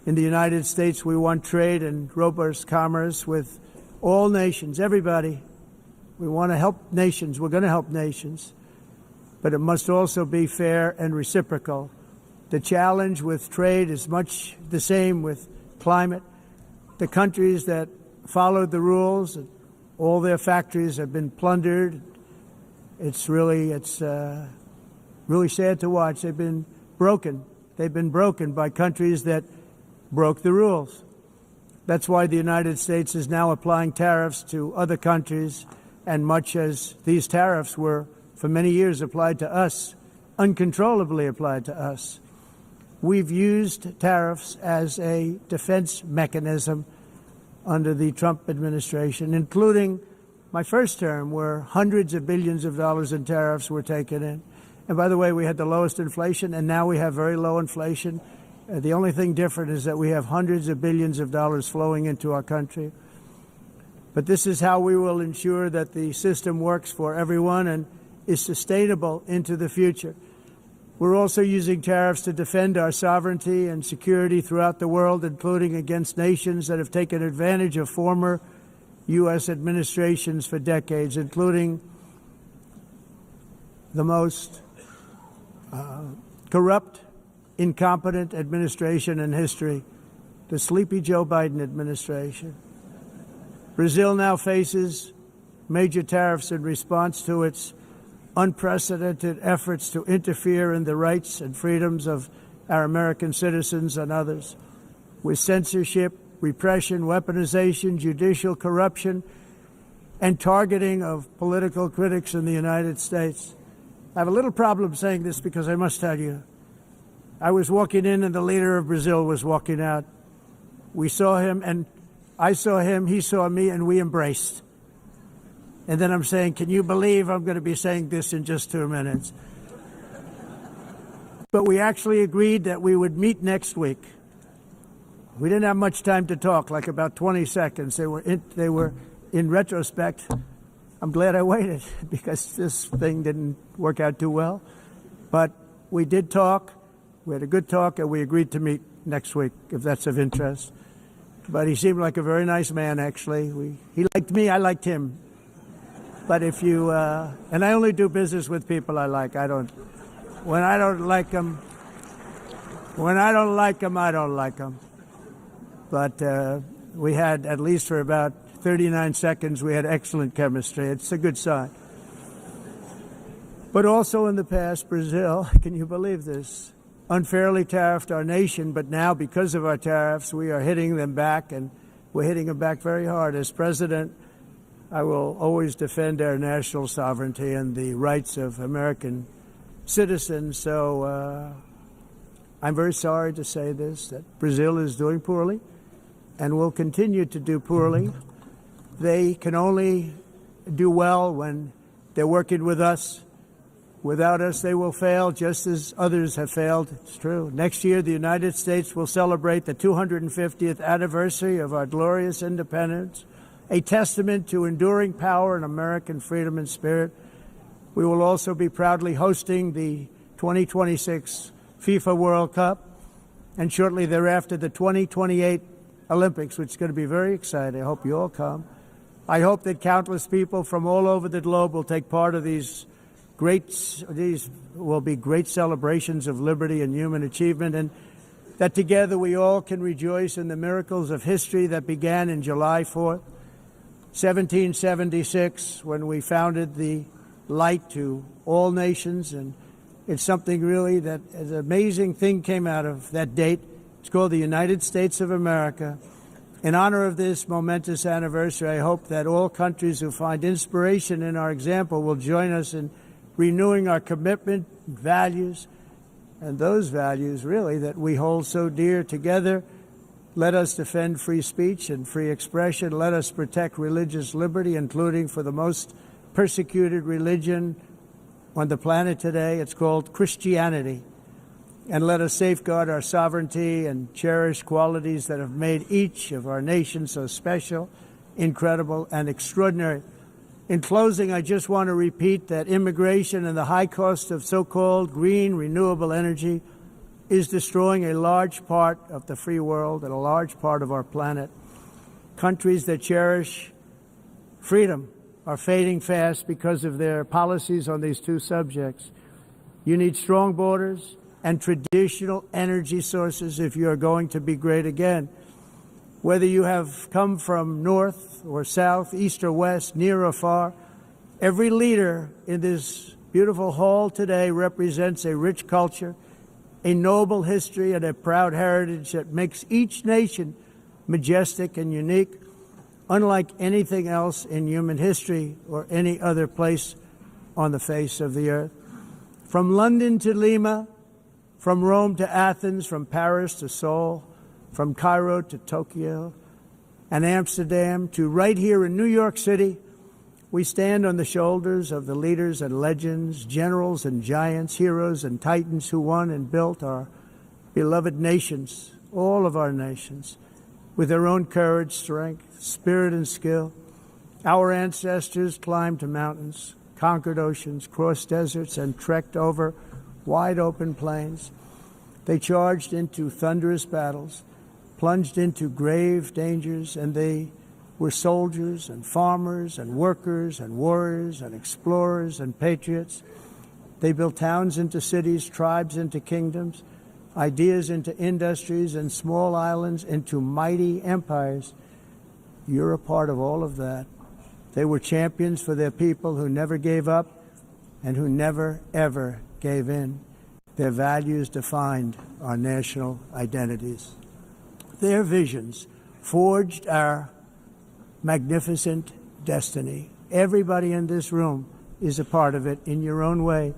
In the United States, we want trade and robust commerce with all nations, everybody. We want to help nations. We're going to help nations. But it must also be fair and reciprocal. The challenge with trade is much the same with climate. The countries that followed the rules, all their factories have been plundered. It's really sad to watch. They've been broken. They've been broken by countries that broke the rules. That's why the United States is now applying tariffs to other countries, and much as these tariffs were for many years applied to us, uncontrollably applied to us. We've used tariffs as a defense mechanism under the Trump administration, including my first term, where hundreds of billions of dollars in tariffs were taken in. And by the way, we had the lowest inflation, and now we have very low inflation. The only thing different is that we have hundreds of billions of dollars flowing into our country. But this is how we will ensure that the system works for everyone and is sustainable into the future. We're also using tariffs to defend our sovereignty and security throughout the world, including against nations that have taken advantage of former U.S. administrations for decades, including the most corrupt, incompetent administration in history, the sleepy Joe Biden administration. Brazil now faces major tariffs in response to its unprecedented efforts to interfere in the rights and freedoms of our American citizens and others, with censorship, repression, weaponization, judicial corruption, and targeting of political critics in the United States. I have a little problem saying this because I must tell you, I was walking in and the leader of Brazil was walking out. We saw him and I saw him, he saw me, and we embraced. And then I'm saying, can you believe I'm going to be saying this in just 2 minutes? But we actually agreed that we would meet next week. We didn't have much time to talk, like about 20 seconds. They were in retrospect, I'm glad I waited because this thing didn't work out too well. But we did talk. We had a good talk, and we agreed to meet next week, if that's of interest. But he seemed like a very nice man, actually. He liked me, I liked him. But if you, and I only do business with people I like. When I don't like them, I don't like them. But we had, at least for about 39 seconds, we had excellent chemistry. It's a good sign. But also in the past, Brazil, can you believe this, unfairly tariffed our nation, but now because of our tariffs, we are hitting them back, and we're hitting them back very hard. As president, I will always defend our national sovereignty and the rights of American citizens. So I'm very sorry to say this, that Brazil is doing poorly and will continue to do poorly. They can only do well when they're working with us. Without us, they will fail, just as others have failed. It's true. Next year, the United States will celebrate the 250th anniversary of our glorious independence, a testament to enduring power and American freedom and spirit. We will also be proudly hosting the 2026 FIFA World Cup, and shortly thereafter, the 2028 Olympics, which is going to be very exciting. I hope you all come. I hope that countless people from all over the globe will take part of these will be great celebrations of liberty and human achievement, and that together we all can rejoice in the miracles of history that began in July 4th, 1776, when we founded the light to all nations. And it's something really that an amazing thing came out of that date. It's called the United States of America. In honor of this momentous anniversary, I hope that all countries who find inspiration in our example will join us in renewing our commitment, values, and those values really that we hold so dear together. Let us defend free speech and free expression. Let us protect religious liberty, including for the most persecuted religion on the planet today. It's called Christianity. And let us safeguard our sovereignty and cherish qualities that have made each of our nations so special, incredible, and extraordinary. In closing, I just want to repeat that immigration and the high cost of so-called green renewable energy is destroying a large part of the free world and a large part of our planet. Countries that cherish freedom are fading fast because of their policies on these two subjects. You need strong borders and traditional energy sources if you are going to be great again. Whether you have come from north or south, east or west, near or far, every leader in this beautiful hall today represents a rich culture, a noble history, and a proud heritage that makes each nation majestic and unique, unlike anything else in human history or any other place on the face of the earth. From London to Lima, from Rome to Athens, from Paris to Seoul, from Cairo to Tokyo and Amsterdam to right here in New York City, we stand on the shoulders of the leaders and legends, generals and giants, heroes and titans who won and built our beloved nations, all of our nations, with their own courage, strength, spirit, and skill. Our ancestors climbed mountains, conquered oceans, crossed deserts, and trekked over wide open plains. They charged into thunderous battles, plunged into grave dangers, and they were soldiers and farmers and workers and warriors and explorers and patriots. They built towns into cities, tribes into kingdoms, ideas into industries, and small islands into mighty empires. You're a part of all of that. They were champions for their people who never gave up and who never, ever gave in. Their values defined our national identities. Their visions forged our magnificent destiny. Everybody in this room is a part of it in your own way.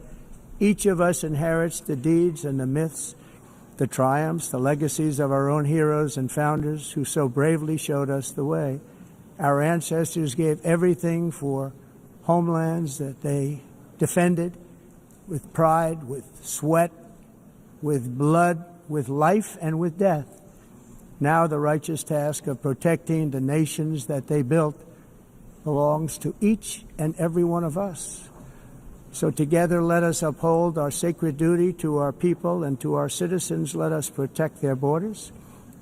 Each of us inherits the deeds and the myths, the triumphs, the legacies of our own heroes and founders who so bravely showed us the way. Our ancestors gave everything for homelands that they defended with pride, with sweat, with blood, with life, and with death. Now the righteous task of protecting the nations that they built belongs to each and every one of us. So together let us uphold our sacred duty to our people and to our citizens. Let us protect their borders,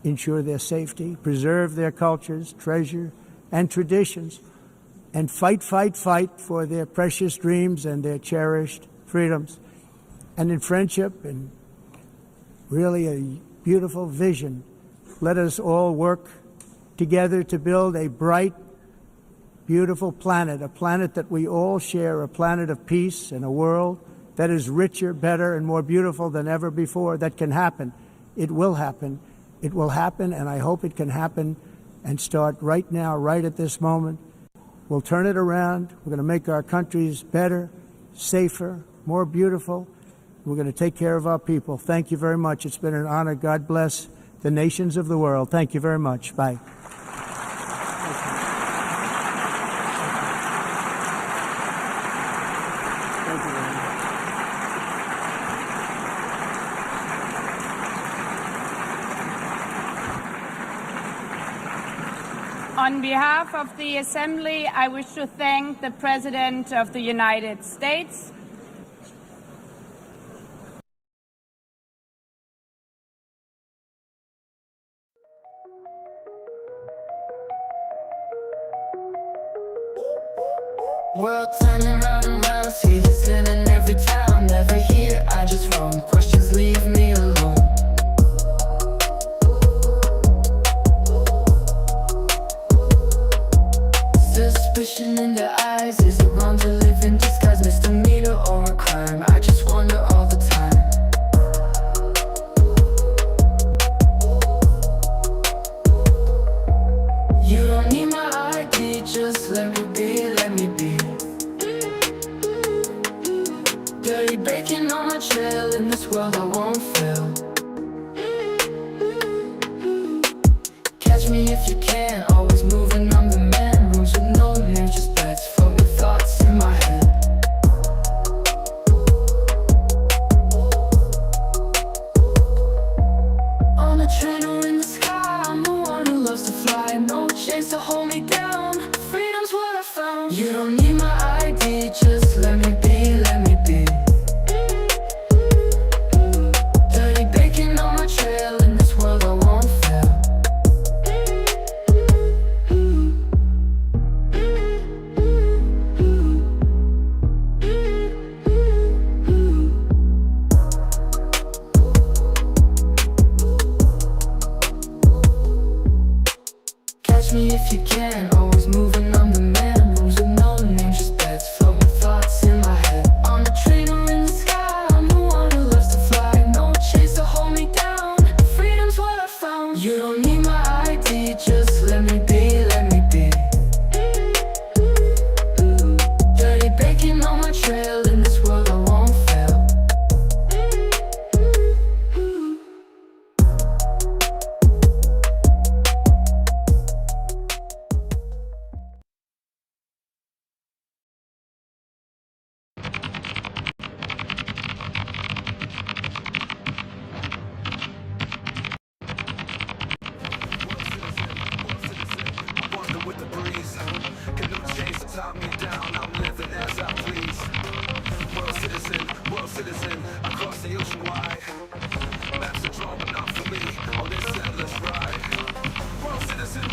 ensure their safety, preserve their cultures, treasure, and traditions, and fight, fight, fight for their precious dreams and their cherished freedoms. And in friendship and really a beautiful vision, let us all work together to build a bright, beautiful planet, a planet that we all share, a planet of peace and a world that is richer, better, and more beautiful than ever before. That can happen. It will happen. It will happen, and I hope it can happen and start right now, right at this moment. We'll turn it around. We're going to make our countries better, safer, more beautiful. We're going to take care of our people. Thank you very much. It's been an honor. God bless the nations of the world. Thank you very much. Bye. On behalf of the Assembly, I wish to thank the President of the United States, World turning round and round, see this in and every town. Never here, I just roam. Questions leave me alone. Suspicion in their eyes, is it wrong to live in disguise? Misdemeanor or a crime? I just wonder all the time. You don't need my ID, just let me be, let me be. Dirty bacon on my trail, in this world I won't chains to hold me down. Freedom's what I found. You don't need my ID, just let me be, let me be. Dirty bacon on my trail, in this world I won't fail. Catch me if you can, always moving, I'm the man. Rules with no name, just bets, floating thoughts in my head. On a train or in the sky, I'm the one who loves to fly. No chains to hold me down, freedom's what I found. You don't need my ID, just let me be, let me be. Dirty bacon on my trail, in this world I won't fail. Walking with the breeze, canoe chains to top me down. I'm living as I please. World citizen, across the ocean wide. Maps are drawn enough for me on this endless ride. World citizen,